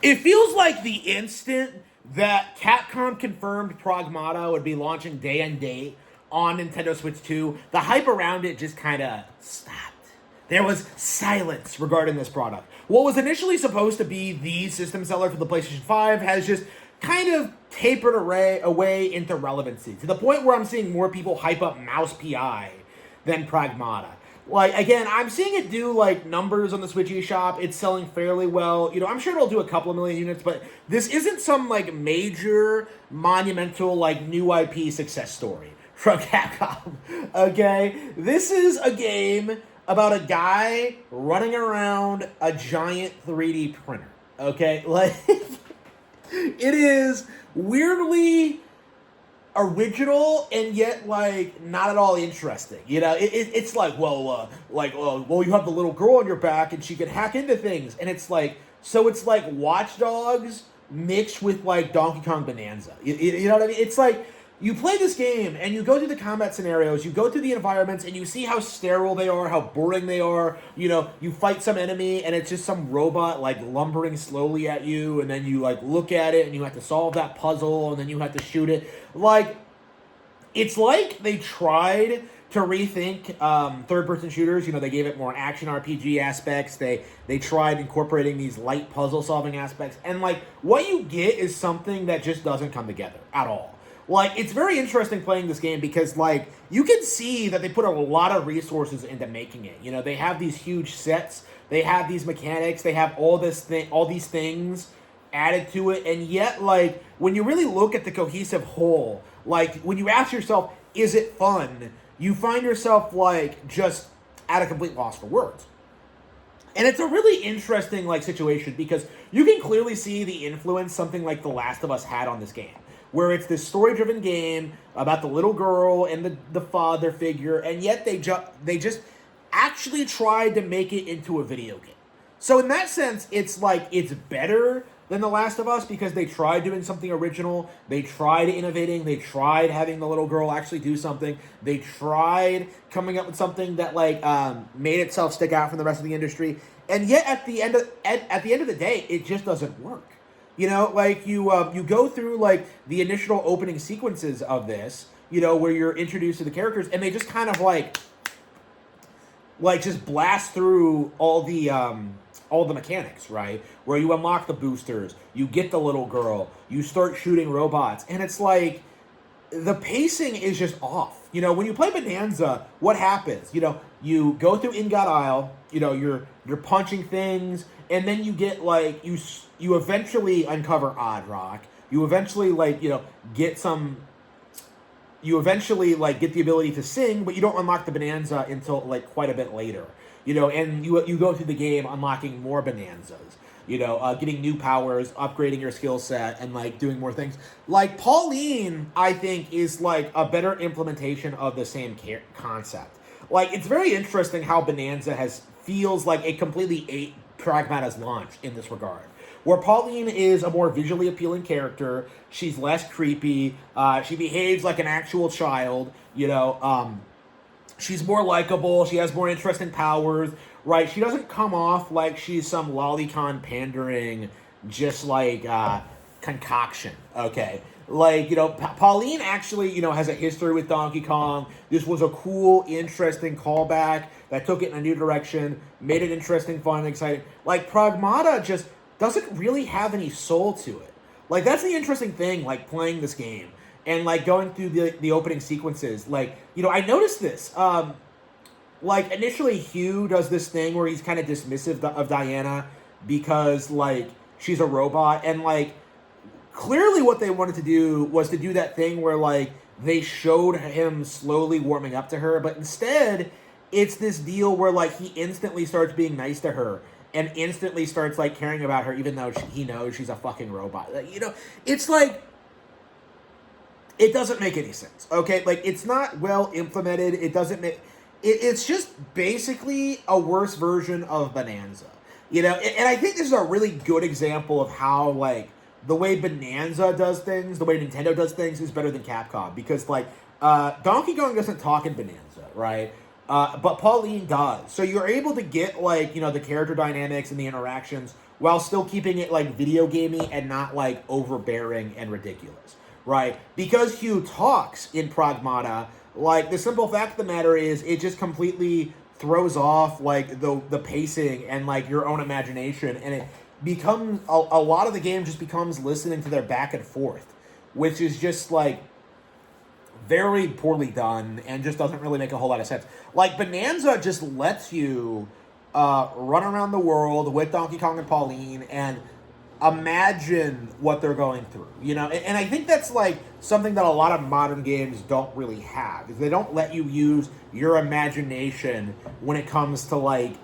It feels like the instant that Capcom confirmed Pragmata would be launching day and date on Nintendo Switch 2, the hype around it just kind of stopped. There was silence regarding this product. What was initially supposed to be the system seller for the PlayStation 5 has just kind of tapered away into relevancy, to the point where I'm seeing more people hype up Mouse PI than Pragmata. Like, again, I'm seeing it do like numbers on the Switch eShop. It's selling fairly well. I'm sure it'll do a couple of million units, but this isn't some like major monumental like new IP success story from Capcom. Okay, this is a game about a guy running around a giant 3D printer. Okay, like it is weirdly original and yet like not at all interesting. It's like, well, you have the little girl on your back and she can hack into things, and it's like, so it's like Watch Dogs mixed with like Donkey Kong Bonanza. You know what I mean? It's like you play this game and you go through the combat scenarios, you go through the environments, and you see how sterile they are, how boring they are. You fight some enemy and it's just some robot like lumbering slowly at you, and then you like look at it and you have to solve that puzzle, and then you have to shoot it. Like, it's like they tried to rethink third-person shooters. They gave it more action RPG aspects. They tried incorporating these light puzzle-solving aspects, and like what you get is something that just doesn't come together at all. Like, it's very interesting playing this game because, like, you can see that they put a lot of resources into making it. They have these huge sets, they have these mechanics, they have all these things added to it, and yet, like, when you really look at the cohesive whole, like, when you ask yourself, is it fun? You find yourself, like, just at a complete loss for words. And it's a really interesting, like, situation because you can clearly see the influence something like The Last of Us had on this game, where it's this story-driven game about the little girl and the father figure, and yet they just actually tried to make it into a video game. So in that sense, it's like it's better than The Last of Us because they tried doing something original, they tried innovating, they tried having the little girl actually do something, they tried coming up with something that like made itself stick out from the rest of the industry, and yet at the end of the day, it just doesn't work. Like you go through like the initial opening sequences of this, where you're introduced to the characters, and they just kind of like just blast through all the mechanics, right? Where you unlock the boosters, you get the little girl, you start shooting robots, and it's like the pacing is just off. When you play Bonanza, what happens? You go through In-God Isle, you're punching things, and then you get like you eventually uncover Odd Rock. You eventually get the ability to sing, but you don't unlock the Bonanza until like quite a bit later. And you go through the game unlocking more Bonanzas. Getting new powers, upgrading your skill set, and like doing more things. Like Pauline, I think is like a better implementation of the same concept. Like, it's very interesting how Bonanza feels like it completely ate Pragmata's launch in this regard. Where Pauline is a more visually appealing character, she's less creepy, she behaves like an actual child, she's more likable, she has more interesting powers, right? She doesn't come off like she's some lolicon pandering, just like concoction, okay? Like, Pauline actually, has a history with Donkey Kong. This was a cool, interesting callback that took it in a new direction, made it interesting, fun, and exciting. Like, Pragmata just doesn't really have any soul to it. Like, that's the interesting thing, like, playing this game and, like, going through the opening sequences. Like, I noticed this. Like, initially, Hugh does this thing where he's kind of dismissive of Diana because, like, she's a robot. And, like, clearly what they wanted to do was to do that thing where, like, they showed him slowly warming up to her. But instead, it's this deal where, like, he instantly starts being nice to her and instantly starts, like, caring about her even though he knows she's a fucking robot. Like, it's like, it doesn't make any sense, okay? Like, it's not well implemented. It doesn't make... It's just basically a worse version of Bonanza, and I think this is a really good example of how, like, the way Bonanza does things, the way Nintendo does things is better than Capcom, because, like, Donkey Kong doesn't talk in Bonanza, right? But Pauline does. So you're able to get, like, the character dynamics and the interactions while still keeping it like video gamey and not like overbearing and ridiculous, right? Because Hugh talks in Pragmata, like the simple fact of the matter is it just completely throws off like the pacing and like your own imagination, and it becomes a lot of the game just becomes listening to their back and forth, which is just like very poorly done and just doesn't really make a whole lot of sense. Like Bonanza just lets you run around the world with Donkey Kong and Pauline and imagine what they're going through, you know? And I think that's like something that a lot of modern games don't really have. Is they don't let you use your imagination when it comes to like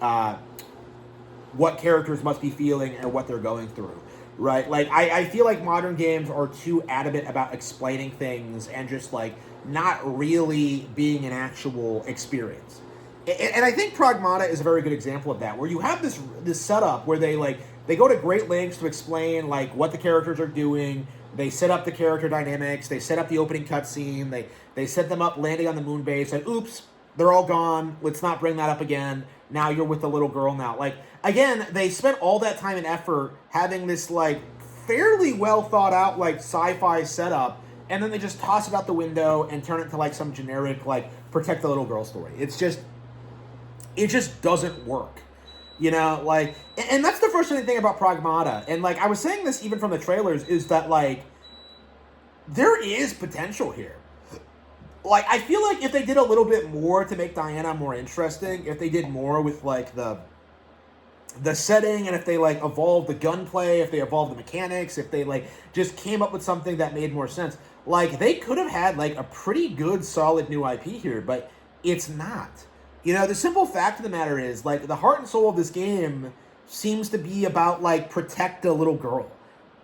what characters must be feeling and what they're going through, right? Like I feel like modern games are too adamant about explaining things and just like not really being an actual experience. And I think Pragmata is a very good example of that, where you have this setup where they go to great lengths to explain like what the characters are doing. They set up the character dynamics. They set up the opening cutscene. They set them up landing on the moon base. And oops, they're all gone. Let's not bring that up again. Now you're with the little girl now. Like again, they spent all that time and effort having this like fairly well thought out like sci-fi setup, and then they just toss it out the window and turn it to like some generic like protect the little girl story. It just doesn't work, you know, like, and that's the frustrating thing about Pragmata. And like I was saying this even from the trailers, is that like there is potential here. Like I feel like if they did a little bit more to make Diana more interesting, if they did more with like the setting, and if they like evolved the gunplay, if they evolved the mechanics, if they like just came up with something that made more sense, like they could have had like a pretty good solid new IP here, but it's not. You know, the simple fact of the matter is, like, the heart and soul of this game seems to be about, like, protect a little girl,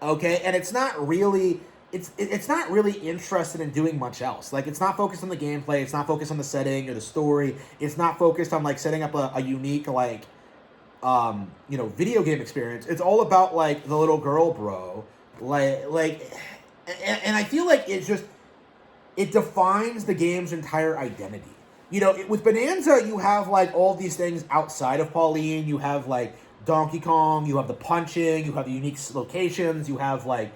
okay? And it's not really, it's not really interested in doing much else. Like, it's not focused on the gameplay, it's not focused on the setting or the story, it's not focused on, like, setting up a unique, like, you know, video game experience. It's all about, like, the little girl, bro. And I feel like it defines the game's entire identity. You know, with Bonanza, you have, like, all these things outside of Pauline. You have, like, Donkey Kong. You have the punching. You have the unique locations. You have, like,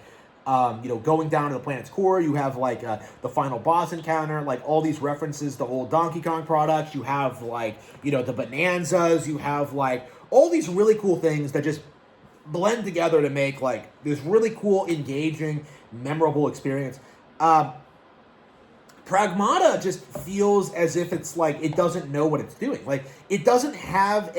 you know, going down to the planet's core. You have, like, the final boss encounter. Like, all these references to old Donkey Kong products. You have, like, you know, the Bonanzas. You have, like, all these really cool things that just blend together to make, like, this really cool, engaging, memorable experience. Pragmata just feels as if it's like it doesn't know what it's doing. Like it doesn't have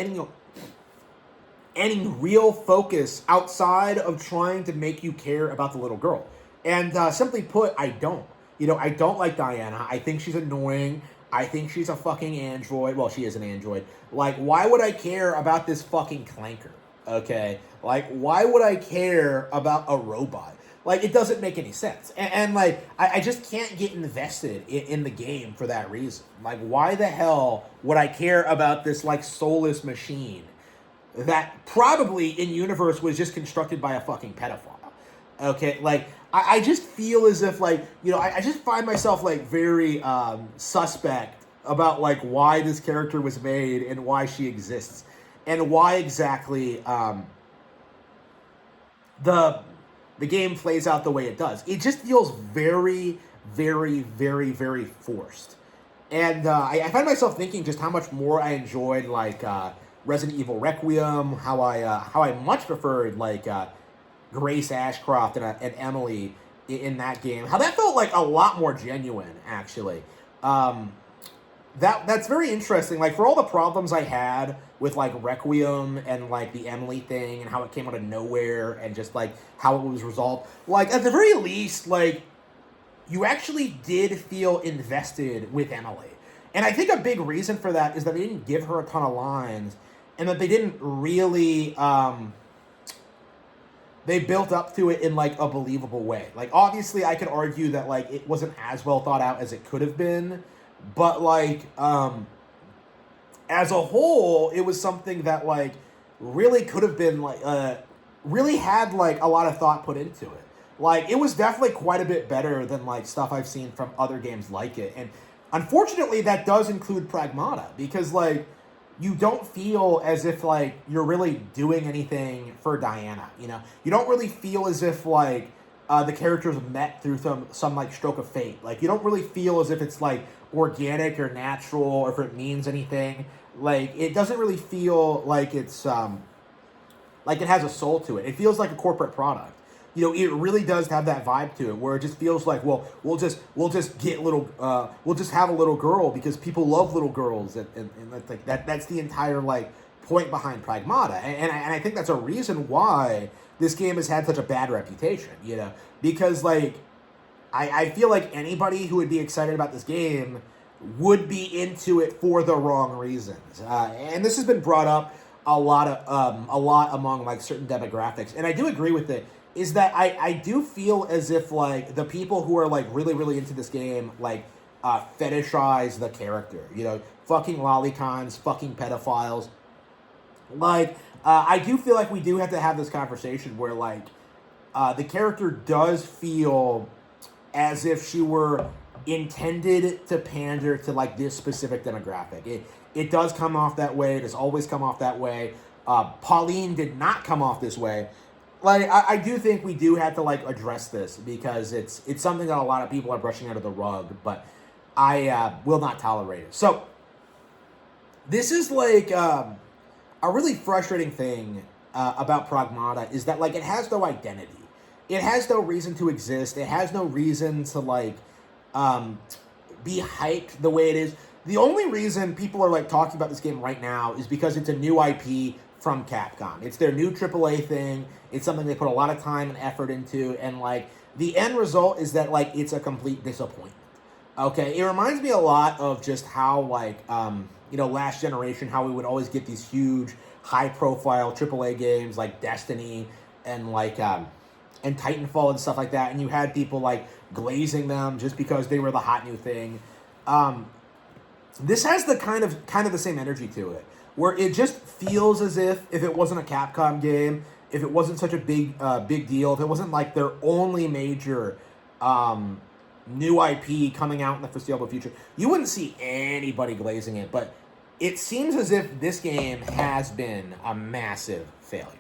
any real focus outside of trying to make you care about the little girl. And simply put, I don't. You know, I don't like Diana. I think she's annoying. I think she's a fucking android. Well, she is an android. Like, why would I care about this fucking clanker? Okay? Like, why would I care about a robot? Like, it doesn't make any sense. And like, I just can't get invested in the game for that reason. Like, why the hell would I care about this, like, soulless machine that probably in universe was just constructed by a fucking pedophile? Okay? Like, I just feel as if, like, you know, I just find myself, like, very suspect about, like, why this character was made and why she exists. And why exactly the game plays out the way it does. It just feels very, very, very, very forced. And I find myself thinking just how much more I enjoyed, like, Resident Evil Requiem, how I much preferred, like, Grace Ashcroft and Emily in that game. How that felt, like, a lot more genuine, actually. That's very interesting. Like, for all the problems I had with, like, Requiem and, like, the Emily thing and how it came out of nowhere and just, like, how it was resolved, like, at the very least, like, you actually did feel invested with Emily. And I think a big reason for that is that they didn't give her a ton of lines and that they didn't really, they built up to it in, like, a believable way. Like, obviously, I could argue that, like, it wasn't as well thought out as it could have been, but, like, as a whole, it was something that, like, really could have been, like, really had, like, a lot of thought put into it. Like, it was definitely quite a bit better than, like, stuff I've seen from other games like it. And unfortunately, that does include Pragmata, because, like, you don't feel as if like you're really doing anything for Diana. You don't really feel as if like the characters met through some like stroke of fate. Like you don't really feel as if it's like organic or natural or if it means anything. Like it doesn't really feel like it's like it has a soul to it. It feels like a corporate product. It really does have that vibe to it, where it just feels like, well, we'll just we'll just have a little girl because people love little girls, and that's like that's the entire like point behind Pragmata, and I think that's a reason why this game has had such a bad reputation, because like I feel like anybody who would be excited about this game would be into it for the wrong reasons, and this has been brought up a lot among like certain demographics, and I do agree with it. Is that I do feel as if like the people who are like really really into this game like fetishize the character, fucking lolicons, fucking pedophiles. Like I do feel like we do have to have this conversation where like the character does feel as if she were intended to pander to like this specific demographic. It does come off that way. It has always come off that way. Pauline did not come off this way. Like I do think we do have to like address this because it's something that a lot of people are brushing under the rug, but I will not tolerate it. So this is like a really frustrating thing about Pragmata is that like it has no identity. It has no reason to exist. It has no reason to like be hyped the way it is. The only reason people are like talking about this game right now is because it's a new IP from Capcom. It's their new AAA thing. It's something they put a lot of time and effort into, and like the end result is that like it's a complete disappointment. Okay, it reminds me a lot of just how like last generation, how we would always get these huge high profile AAA games like Destiny and like and Titanfall and stuff like that, and you had people like glazing them just because they were the hot new thing. This has the kind of the same energy to it, where it just feels as if it wasn't a Capcom game, if it wasn't such a big deal, if it wasn't like their only major new IP coming out in the foreseeable future, you wouldn't see anybody glazing it. But it seems as if this game has been a massive failure.